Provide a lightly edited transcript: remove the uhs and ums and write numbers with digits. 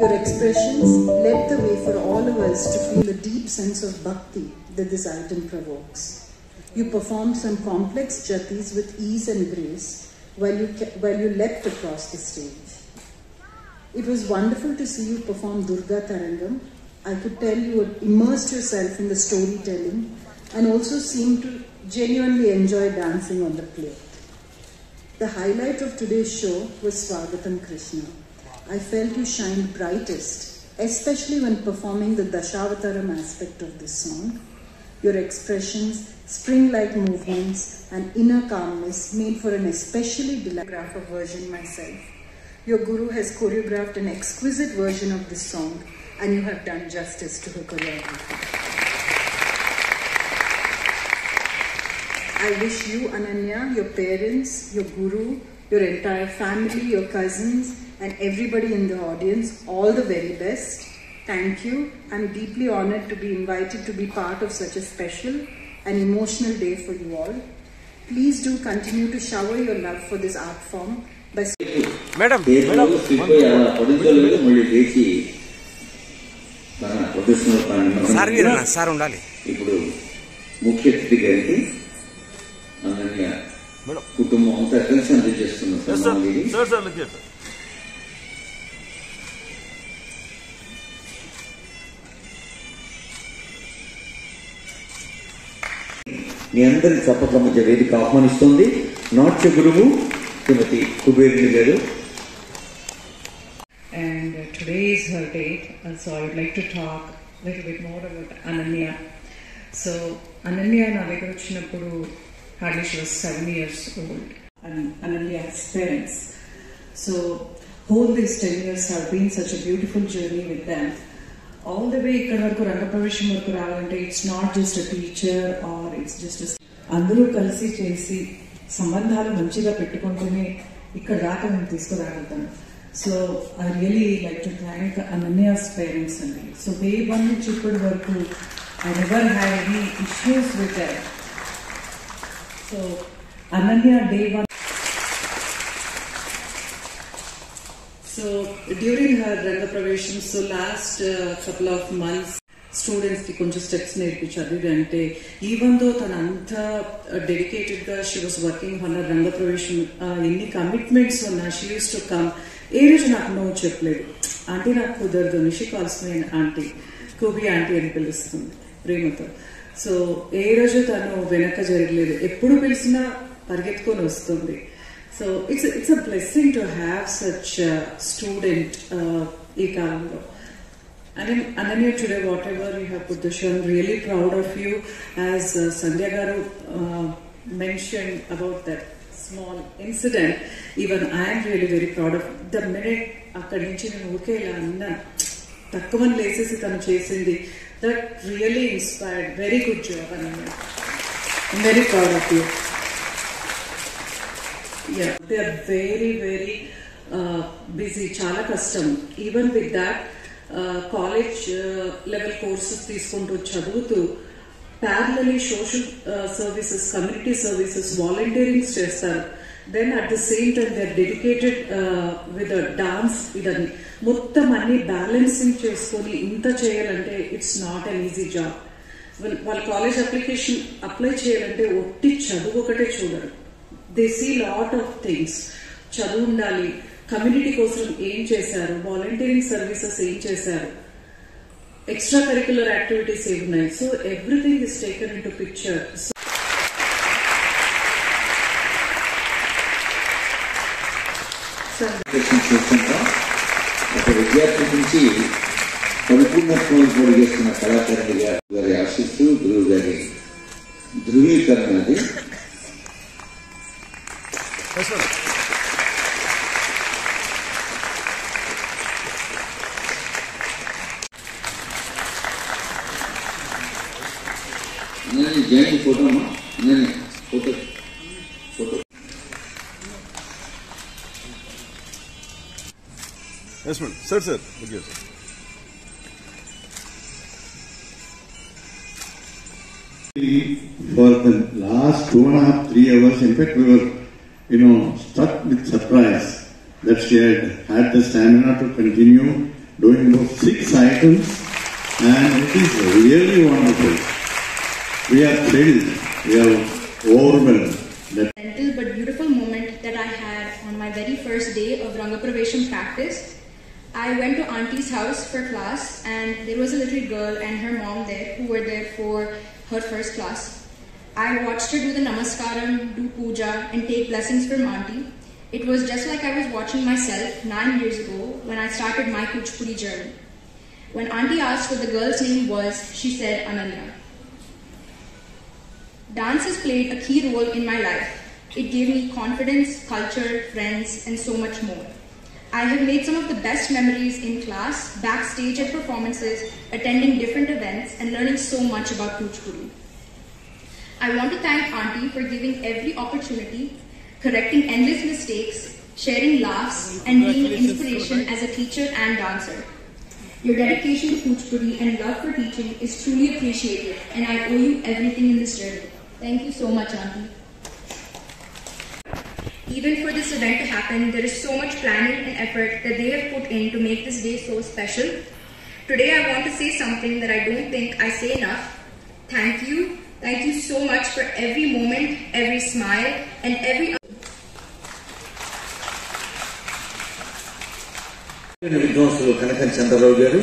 Your expressions led the way for all of us to feel the deep sense of bhakti that this item provokes. You performed some complex jatis with ease and grace while you leapt across the stage. It was wonderful to see you perform Durga Tarangam. I could tell you had immersed yourself in the storytelling and also seemed to genuinely enjoy dancing on the plate. The highlight of today's show was Swagatam Krishna. I felt you shined brightest, especially when performing the Dashavataram aspect of this song. Your expressions, spring-like movements, and inner calmness made for an especially delightful version myself. Your guru has choreographed an exquisite version of this song, and you have done justice to her choreography. I wish you, Ananya, your parents, your guru, your entire family, your cousins, and everybody in the audience, all the very best. Thank you. I'm deeply honored to be invited to be part of such a special and emotional day for you all. Please do continue to shower your love for this art form by... Madam, కుటుంబం అంతా కలిసి అందజేస్తున్నారు. మీ అందరి చప్పట్ల మధ్య వేదిక ఆహ్వానిస్తుంది నాట్య గురువు శ్రీమతి కుబేరిని గారు. And today is her date, so I would like to talk a little bit more about Ananya. So Ananya na దగ్గర వచ్చినప్పుడు hardly she was 7 years old, and Ananya's parents. So whole these 10 years have been such a beautiful journey with them. All the way ikkada varaku rangapravesham varaku ravalante it's not just a teacher or it's just a andaru kalisi chesi sambandhalu manchiga pettukontune ikkada daaka nenu తీసుకురాగలుగుతాను. So I really like to thank Ananya's parents andi. So day one nunchi ippadi varaku I never had any issues with them. So Ananya day one. So during her Ranga Pravesham, so last couple of months, students ki konja steps nerpichadu ante even though tananta dedicated ga she was working on her Ranga Pravesham, any commitments unna she used to come. ఏ రోజు నాకు no చెప్పలేదు. Aunty నాకు కుదరదు, Nishi calls మీ aunty, కుబి aunty అని పిలుస్తుంది ప్రేమతో. So ఏ రోజు తను వెనక జరగలేదు, ఎప్పుడు పిలిచినా పరిగెత్తుకొని వస్తుంది. So it's a blessing to have such student ఈ కాలంలో. And Ananya, today whatever you have put the show, I'm really proud of you. As Sandhya garu mentioned about that small incident, even I am really very proud of the minute akkadi nunchi nenu oke ila anna takkuvan lesesi tanu chesindi, that really inspired. Very good job, Ananya. I'm very proud of you. Yeah, they are very very busy, chala kashtam. Even with that college level courses తీసుకుంటూ చదువుతూ parallelly social services, community services, volunteering చేస్తారు. Then at the same time they are dedicated with a dance. ఇదని మొత్తం అన్ని balancing చేసుకొని ఇంత చేయాలంటే it's not an easy job. వాళ్ళ కాలేజ్ అప్లికేషన్ అప్లై చేయాలంటే ఒట్టి చదువు ఒకటే చూడరు. They see lot of things. చదువు ఉండాలి, కమ్యూనిటీ కోసం ఏం చేశారు, వాలంటీరింగ్ సర్వీసెస్ ఏం చేశారు, extra curricular activities ఉన్నాయి. So everything is taken into picture. ఒక విద్యార్థి నుంచి పరిపూర్ణత్వం పొడిగేస్తున్న కళాకారుడిగా గారి ఆశిస్తూ గురువు గారి ధృవీకరణ అది. జాయిన్ ఫోటో అమ్మా, photo photo. Yes, madam. Sir. Okay, sir. For the last 2.5-3 hours, in fact, we were, struck with surprise that she had the stamina to continue doing those 6 items, and it is really wonderful. We are thrilled, we are overwhelmed. Gentle but beautiful moment that I had on my very first day of Rangapravesham practice. I went to auntie's house for class, and there was a little girl and her mom there who were there for her first class. I watched her do the namaskaram, do puja, and take blessings from auntie. It was just like I was watching myself 9 years ago when I started my Kuchipudi journey. When auntie asked what the girl's name was, she said Ananya. Dance has played a key role in my life. It gave me confidence, culture, friends, and so much more. I have made some of the best memories in class, backstage at performances, attending different events, and learning so much about Kuchipudi. I want to thank auntie for giving every opportunity, correcting endless mistakes, sharing laughs, and being inspiration as a teacher and dancer. Your dedication to Kuchipudi and love for teaching is truly appreciated, and I owe you everything in this journey. Thank you so much, auntie. Even for this event to happen, there is so much planning and effort that they have put in to make this day so special. Today I want to say something that I don't think I say enough. Thank you. Thank you so much for every moment, every smile, and every... విద్వాంసులు కనకం చంద్రరావు గారు